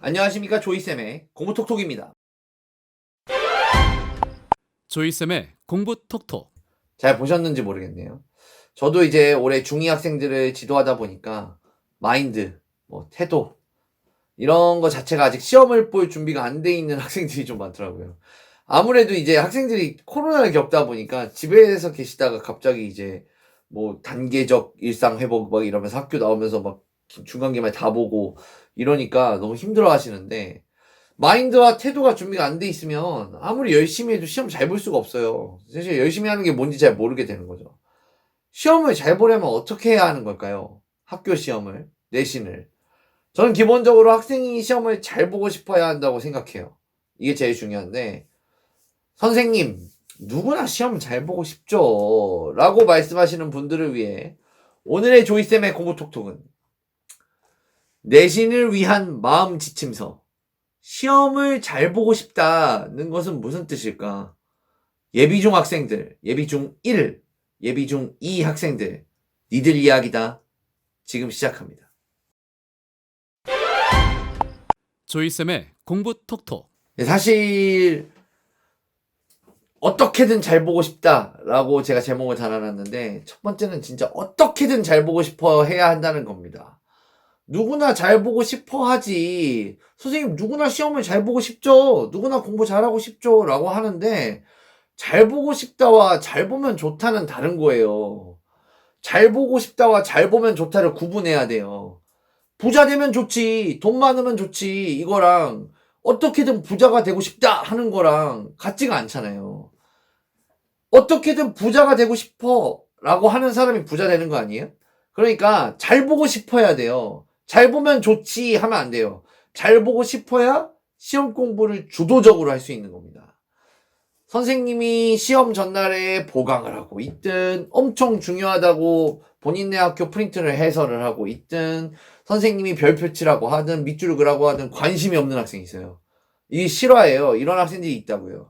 안녕하십니까, 조이쌤의 공부톡톡입니다. 조이쌤의 공부 톡톡. 잘 보셨는지 모르겠네요. 저도 이제 올해 중2 학생들을 지도하다 보니까 마인드, 태도 이런 거 자체가 아직 시험을 볼 준비가 안 돼 있는 학생들이 좀 많더라고요. 아무래도 이제 학생들이 코로나를 겪다 보니까 집에서 계시다가 갑자기 이제 단계적 일상 회복 막 이러면서 학교 나오면서 막 중간기말 다 보고 이러니까 너무 힘들어 하시는데, 마인드와 태도가 준비가 안 돼 있으면 아무리 열심히 해도 시험 잘 볼 수가 없어요. 사실 열심히 하는 게 뭔지 잘 모르게 되는 거죠. 시험을 잘 보려면 어떻게 해야 하는 걸까요? 학교 시험을, 내신을. 저는 기본적으로 학생이 시험을 잘 보고 싶어야 한다고 생각해요. 이게 제일 중요한데, 선생님, 누구나 시험 잘 보고 싶죠. 라고 말씀하시는 분들을 위해 오늘의 조이쌤의 공부톡톡은 내신을 위한 마음 지침서. 시험을 잘 보고 싶다는 것은 무슨 뜻일까? 예비중 학생들, 예비중 1, 예비중 2 학생들, 니들 이야기다. 지금 시작합니다. 조이쌤의 공부 톡톡. 사실 어떻게든 잘 보고 싶다라고 제가 제목을 달아놨는데, 첫 번째는 진짜 어떻게든 잘 보고 싶어 해야 한다는 겁니다. 누구나 잘 보고 싶어 하지. 선생님, 누구나 시험을 잘 보고 싶죠. 누구나 공부 잘하고 싶죠. 라고 하는데, 잘 보고 싶다와 잘 보면 좋다는 다른 거예요. 잘 보고 싶다와 잘 보면 좋다를 구분해야 돼요. 부자 되면 좋지, 돈 많으면 좋지, 이거랑 어떻게든 부자가 되고 싶다 하는 거랑 같지가 않잖아요. 어떻게든 부자가 되고 싶어 라고 하는 사람이 부자 되는 거 아니에요? 그러니까 잘 보고 싶어야 돼요. 잘 보면 좋지 하면 안 돼요. 잘 보고 싶어야 시험 공부를 주도적으로 할 수 있는 겁니다. 선생님이 시험 전날에 보강을 하고 있든, 엄청 중요하다고 본인네 학교 프린트를 해설을 하고 있든, 선생님이 별표 치라고 하든 밑줄 그라고 하든 관심이 없는 학생이 있어요. 이게 실화예요. 이런 학생들이 있다고요.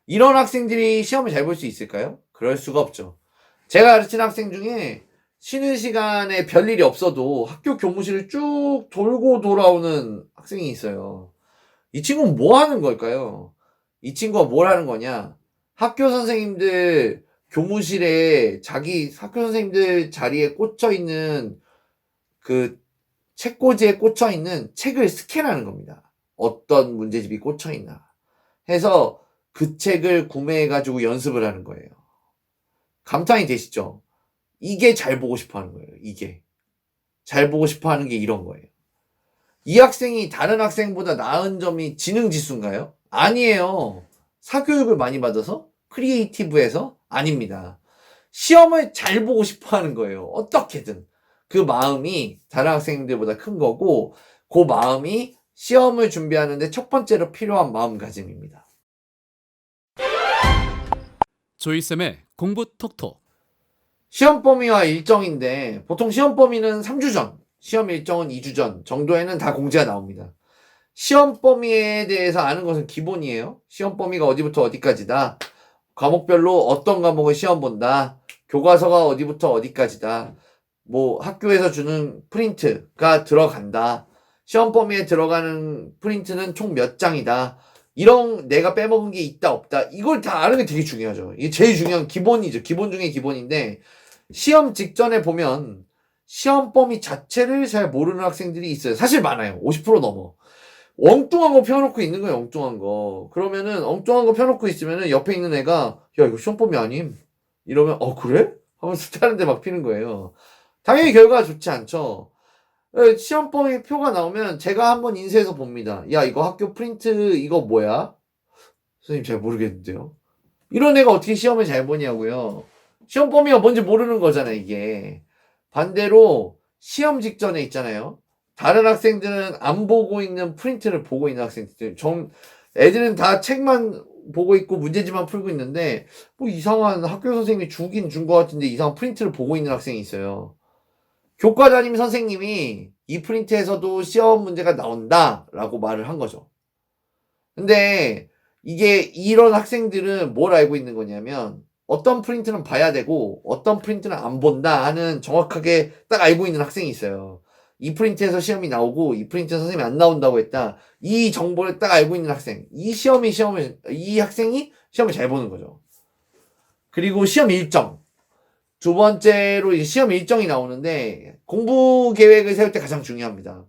이런 학생들이 시험을 잘 볼 수 있을까요? 그럴 수가 없죠. 제가 가르친 학생 중에 쉬는 시간에 별일이 없어도 학교 교무실을 쭉 돌고 돌아오는 학생이 있어요. 이 친구는 뭐 하는 걸까요? 이 친구가 뭘 하는 거냐? 학교 선생님들 교무실에 자기 학교 선생님들 자리에 꽂혀 있는 그 책꽂이에 꽂혀 있는 책을 스캔하는 겁니다. 어떤 문제집이 꽂혀 있나 해서 그 책을 구매해가지고 연습을 하는 거예요. 감탄이 되시죠? 이게 잘 보고 싶어 하는 거예요. 이게 잘 보고 싶어 하는 게 이런 거예요. 이 학생이 다른 학생보다 나은 점이 지능 지수인가요? 아니에요. 사교육을 많이 받아서? 크리에이티브해서? 아닙니다. 시험을 잘 보고 싶어 하는 거예요. 어떻게든. 그 마음이 다른 학생들보다 큰 거고, 그 마음이 시험을 준비하는데 첫 번째로 필요한 마음가짐입니다. 조이쌤의 공부 톡톡. 시험 범위와 일정인데, 보통 시험 범위는 3주 전, 시험 일정은 2주 전 정도에는 다 공지가 나옵니다. 시험 범위에 대해서 아는 것은 기본이에요. 시험 범위가 어디부터 어디까지다. 과목별로 어떤 과목을 시험 본다. 교과서가 어디부터 어디까지다. 학교에서 주는 프린트가 들어간다. 시험 범위에 들어가는 프린트는 총 몇 장이다. 이런 내가 빼먹은 게 있다 없다. 이걸 다 아는 게 되게 중요하죠. 이게 제일 중요한 기본이죠. 기본 중에 기본인데, 시험 직전에 보면 시험 범위 자체를 잘 모르는 학생들이 있어요. 사실 많아요. 50% 넘어. 엉뚱한 거 펴놓고 있는 거예요. 엉뚱한 거. 그러면은 엉뚱한 거 펴놓고 있으면은 옆에 있는 애가 야 이거 시험 범위 아님? 이러면 그래? 하면서 다른데 막 피는 거예요. 당연히 결과가 좋지 않죠. 시험 범위 표가 나오면 제가 한번 인쇄해서 봅니다. 야 이거 학교 프린트 이거 뭐야? 선생님 잘 모르겠는데요. 이런 애가 어떻게 시험을 잘 보냐고요. 시험 범위가 뭔지 모르는 거잖아요, 이게. 반대로 시험 직전에 있잖아요. 다른 학생들은 안 보고 있는 프린트를 보고 있는 학생들. 애들은 다 책만 보고 있고 문제지만 풀고 있는데, 이상한 학교 선생님이 주긴 준 것 같은데 이상한 프린트를 보고 있는 학생이 있어요. 교과 담임 선생님이 이 프린트에서도 시험 문제가 나온다 라고 말을 한 거죠. 근데 이게 이런 학생들은 뭘 알고 있는 거냐면, 어떤 프린트는 봐야 되고 어떤 프린트는 안 본다 하는 정확하게 딱 알고 있는 학생이 있어요. 이 프린트에서 시험이 나오고 이 프린트에서 선생님이 안 나온다고 했다. 이 정보를 딱 알고 있는 학생. 이 학생이 시험을 잘 보는 거죠. 그리고 시험 일정. 두 번째로 이제 시험 일정이 나오는데 공부 계획을 세울 때 가장 중요합니다.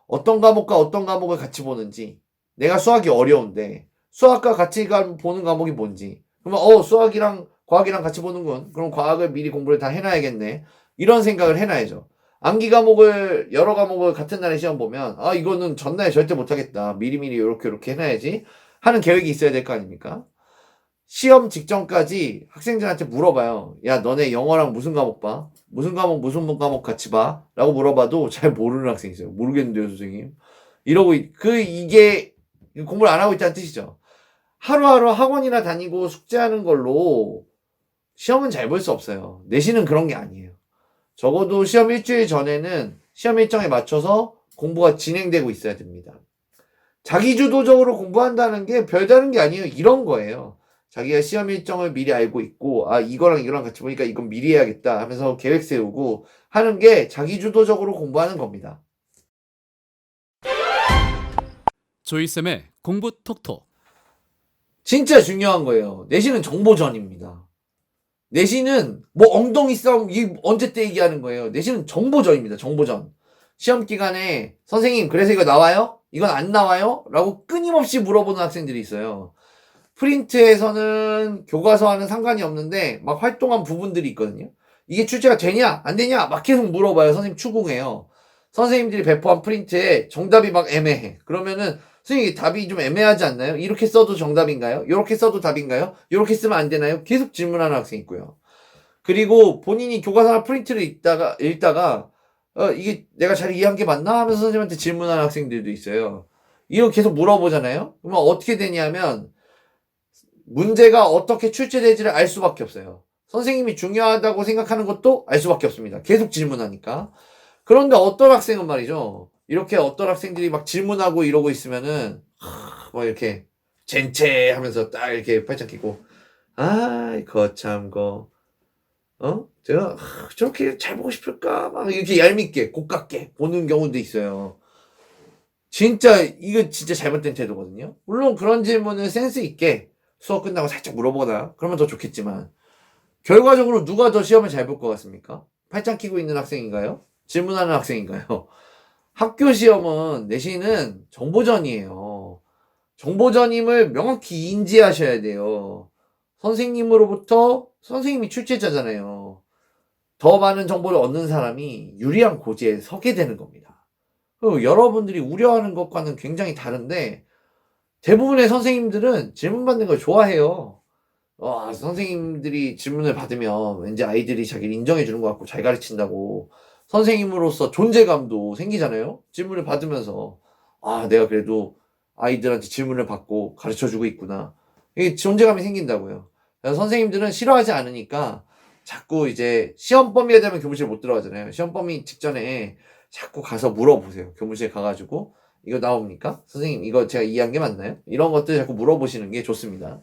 어떤 과목과 어떤 과목을 같이 보는지, 내가 수학이 어려운데 수학과 같이 보는 과목이 뭔지, 그러면 수학이랑 과학이랑 같이 보는군. 그럼 과학을 미리 공부를 다 해놔야겠네. 이런 생각을 해놔야죠. 암기 과목을 여러 과목을 같은 날에 시험 보면 이거는 전날에 절대 못하겠다. 미리미리 요렇게 해놔야지 하는 계획이 있어야 될 거 아닙니까? 시험 직전까지 학생들한테 물어봐요. 야, 너네 영어랑 무슨 과목 봐? 무슨 과목 같이 봐? 라고 물어봐도 잘 모르는 학생이 있어요. 모르겠는데요, 선생님. 이게 공부를 안 하고 있다는 뜻이죠. 하루하루 학원이나 다니고 숙제하는 걸로 시험은 잘 볼 수 없어요. 내신은 그런 게 아니에요. 적어도 시험 일주일 전에는 시험 일정에 맞춰서 공부가 진행되고 있어야 됩니다. 자기주도적으로 공부한다는 게 별다른 게 아니에요. 이런 거예요. 자기가 시험 일정을 미리 알고 있고, 이거랑 같이 보니까 이건 미리 해야겠다 하면서 계획 세우고 하는 게 자기주도적으로 공부하는 겁니다. 조이쌤의 공부 톡톡. 진짜 중요한 거예요. 내신은 정보전입니다. 내신은 엉덩이 싸움, 언제 때 얘기하는 거예요. 내신은 정보전입니다. 정보전. 시험 기간에 선생님 그래서 이거 나와요? 이건 안 나와요? 라고 끊임없이 물어보는 학생들이 있어요. 프린트에서는 교과서와는 상관이 없는데 막 활동한 부분들이 있거든요. 이게 출제가 되냐 안 되냐 막 계속 물어봐요. 선생님 추궁해요. 선생님들이 배포한 프린트에 정답이 막 애매해. 그러면은 선생님 답이 좀 애매하지 않나요? 이렇게 써도 정답인가요? 이렇게 써도 답인가요? 이렇게 쓰면 안 되나요? 계속 질문하는 학생이 있고요. 그리고 본인이 교과서나 프린트를 읽다가 이게 내가 잘 이해한 게 맞나? 하면서 선생님한테 질문하는 학생들도 있어요. 이거 계속 물어보잖아요. 그러면 어떻게 되냐면 문제가 어떻게 출제될지를 알 수밖에 없어요. 선생님이 중요하다고 생각하는 것도 알 수밖에 없습니다. 계속 질문하니까. 그런데 어떤 학생은 말이죠. 이렇게 어떤 학생들이 막 질문하고 이러고 있으면은 막 이렇게 젠체 하면서 딱 이렇게 팔짱 끼고 거참 제가 저렇게 잘 보고 싶을까? 막 이렇게 얄밉게 고깝게 보는 경우도 있어요. 이거 진짜 잘못된 태도거든요. 물론 그런 질문은 센스 있게 수업 끝나고 살짝 물어보거나 그러면 더 좋겠지만 결과적으로 누가 더 시험을 잘 볼 것 같습니까? 팔짱 끼고 있는 학생인가요? 질문하는 학생인가요? 학교 시험은 내신은 정보전이에요. 정보전임을 명확히 인지하셔야 돼요. 선생님으로부터 선생님이 출제자잖아요. 더 많은 정보를 얻는 사람이 유리한 고지에 서게 되는 겁니다. 그리고 여러분들이 우려하는 것과는 굉장히 다른데 대부분의 선생님들은 질문 받는 걸 좋아해요. 선생님들이 질문을 받으면 왠지 아이들이 자기를 인정해 주는 것 같고 잘 가르친다고 선생님으로서 존재감도 생기잖아요. 질문을 받으면서 내가 그래도 아이들한테 질문을 받고 가르쳐 주고 있구나. 이게 존재감이 생긴다고요. 그래서 선생님들은 싫어하지 않으니까 자꾸 이제 시험 범위에 되면 교무실 못 들어가잖아요. 시험 범위 직전에 자꾸 가서 물어보세요. 교무실 가가지고 이거 나옵니까? 선생님 이거 제가 이해한 게 맞나요? 이런 것들 자꾸 물어보시는 게 좋습니다.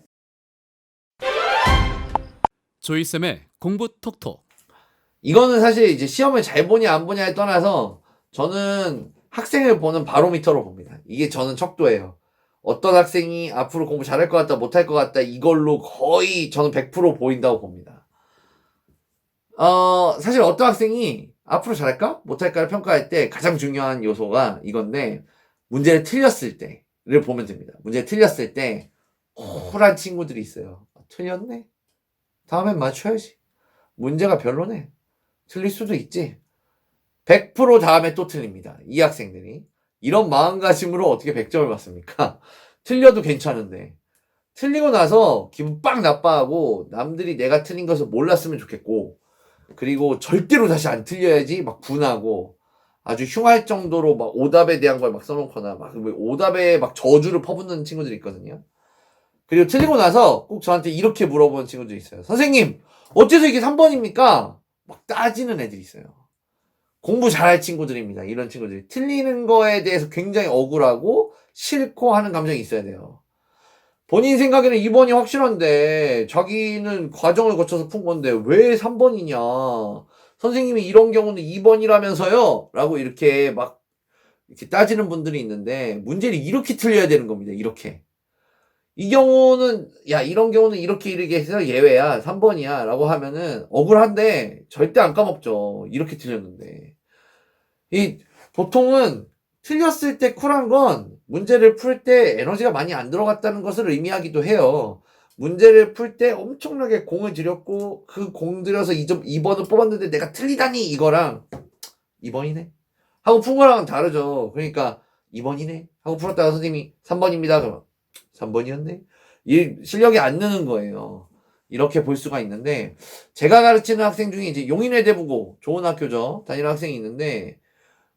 조이쌤의 공부 톡톡. 이거는 사실 이제 시험을 잘 보냐 안 보냐에 떠나서 저는 학생을 보는 바로미터로 봅니다. 이게 저는 척도예요. 어떤 학생이 앞으로 공부 잘할 것 같다 못할 것 같다 이걸로 거의 저는 100% 보인다고 봅니다. 사실 어떤 학생이 앞으로 잘할까 못할까를 평가할 때 가장 중요한 요소가 이건데 문제를 틀렸을 때를 보면 됩니다. 문제를 틀렸을 때 호란 친구들이 있어요. 틀렸네? 다음엔 맞춰야지. 문제가 별로네. 틀릴 수도 있지. 100% 다음에 또 틀립니다. 이 학생들이. 이런 마음가짐으로 어떻게 100점을 받습니까? 틀려도 괜찮은데. 틀리고 나서 기분 빡 나빠하고 남들이 내가 틀린 것을 몰랐으면 좋겠고 그리고 절대로 다시 안 틀려야지 막 분하고 아주 흉할 정도로 막 오답에 대한 걸 막 써놓거나 막 오답에 막 저주를 퍼붓는 친구들이 있거든요. 그리고 틀리고 나서 꼭 저한테 이렇게 물어보는 친구들이 있어요. 선생님, 어째서 이게 3번입니까? 막 따지는 애들이 있어요. 공부 잘할 친구들입니다. 이런 친구들이. 틀리는 거에 대해서 굉장히 억울하고 싫고 하는 감정이 있어야 돼요. 본인 생각에는 2번이 확실한데 자기는 과정을 거쳐서 푼 건데 왜 3번이냐. 선생님이 이런 경우는 2번이라면서요? 라고 이렇게 막 이렇게 따지는 분들이 있는데 문제를 이렇게 틀려야 되는 겁니다. 이렇게. 이 경우는 야 이런 경우는 이렇게 해서 예외야. 3번이야. 라고 하면은 억울한데 절대 안 까먹죠. 이렇게 틀렸는데. 이 보통은 틀렸을 때 쿨한 건 문제를 풀 때 에너지가 많이 안 들어갔다는 것을 의미하기도 해요. 문제를 풀 때 엄청나게 공을 들였고 그 공 들여서 2번을 뽑았는데 내가 틀리다니 이거랑 2번이네 하고 푼 거랑은 다르죠. 그러니까 2번이네 하고 풀었다가 선생님이 3번입니다. 그러면 3번이었네. 이 실력이 안 느는 거예요. 이렇게 볼 수가 있는데 제가 가르치는 학생 중에 이제 용인외대부고 좋은 학교죠. 다니는 학생이 있는데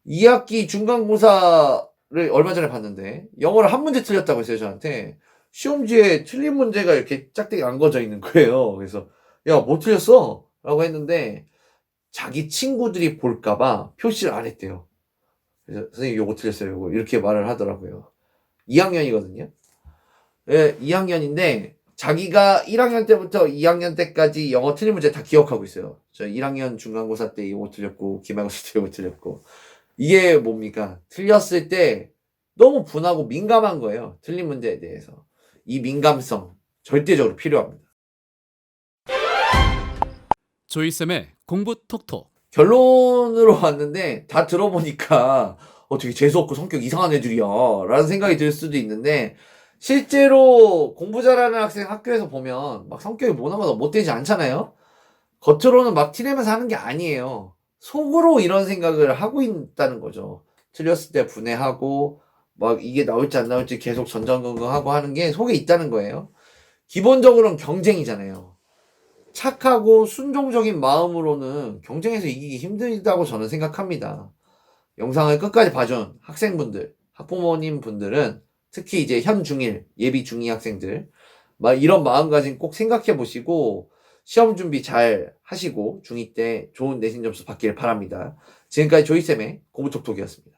2학기 중간고사를 얼마 전에 봤는데 영어를 한 문제 틀렸다고 했어요. 저한테. 시험지에 틀린 문제가 이렇게 짝대기 안 거져 있는 거예요. 그래서 야 뭐 틀렸어? 라고 했는데 자기 친구들이 볼까봐 표시를 안 했대요. 그래서 선생님 요거 틀렸어요. 요거 이렇게 말을 하더라고요. 2학년이거든요. 예, 2학년인데 자기가 1학년 때부터 2학년 때까지 영어 틀린 문제 다 기억하고 있어요. 저 1학년 중간고사 때 이거 틀렸고 기말고사 때 이거 틀렸고 이게 뭡니까? 틀렸을 때 너무 분하고 민감한 거예요. 틀린 문제에 대해서. 이 민감성 절대적으로 필요합니다. 조이쌤의 공부 톡톡. 결론으로 왔는데 다 들어보니까 되게 재수없고 성격 이상한 애들이야 라는 생각이 들 수도 있는데 실제로 공부 잘하는 학생 학교에서 보면 막 성격이 뭐나마나 못되지 않잖아요. 겉으로는 막 티내면서 하는 게 아니에요. 속으로 이런 생각을 하고 있다는 거죠. 틀렸을 때 분해하고 막 이게 나올지 안 나올지 계속 전전긍긍하고 하는 게 속에 있다는 거예요. 기본적으로는 경쟁이잖아요. 착하고 순종적인 마음으로는 경쟁에서 이기기 힘들다고 저는 생각합니다. 영상을 끝까지 봐준 학생분들, 학부모님 분들은 특히 이제 현 중1, 예비 중2 학생들 막 이런 마음가짐 꼭 생각해 보시고 시험 준비 잘 하시고 중2 때 좋은 내신 점수 받기를 바랍니다. 지금까지 조이쌤의 공부톡톡이었습니다.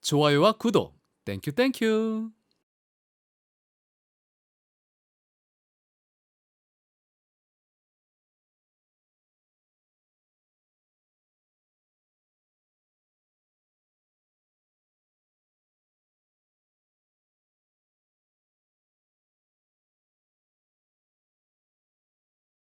좋아요와 구독. 땡큐 땡큐.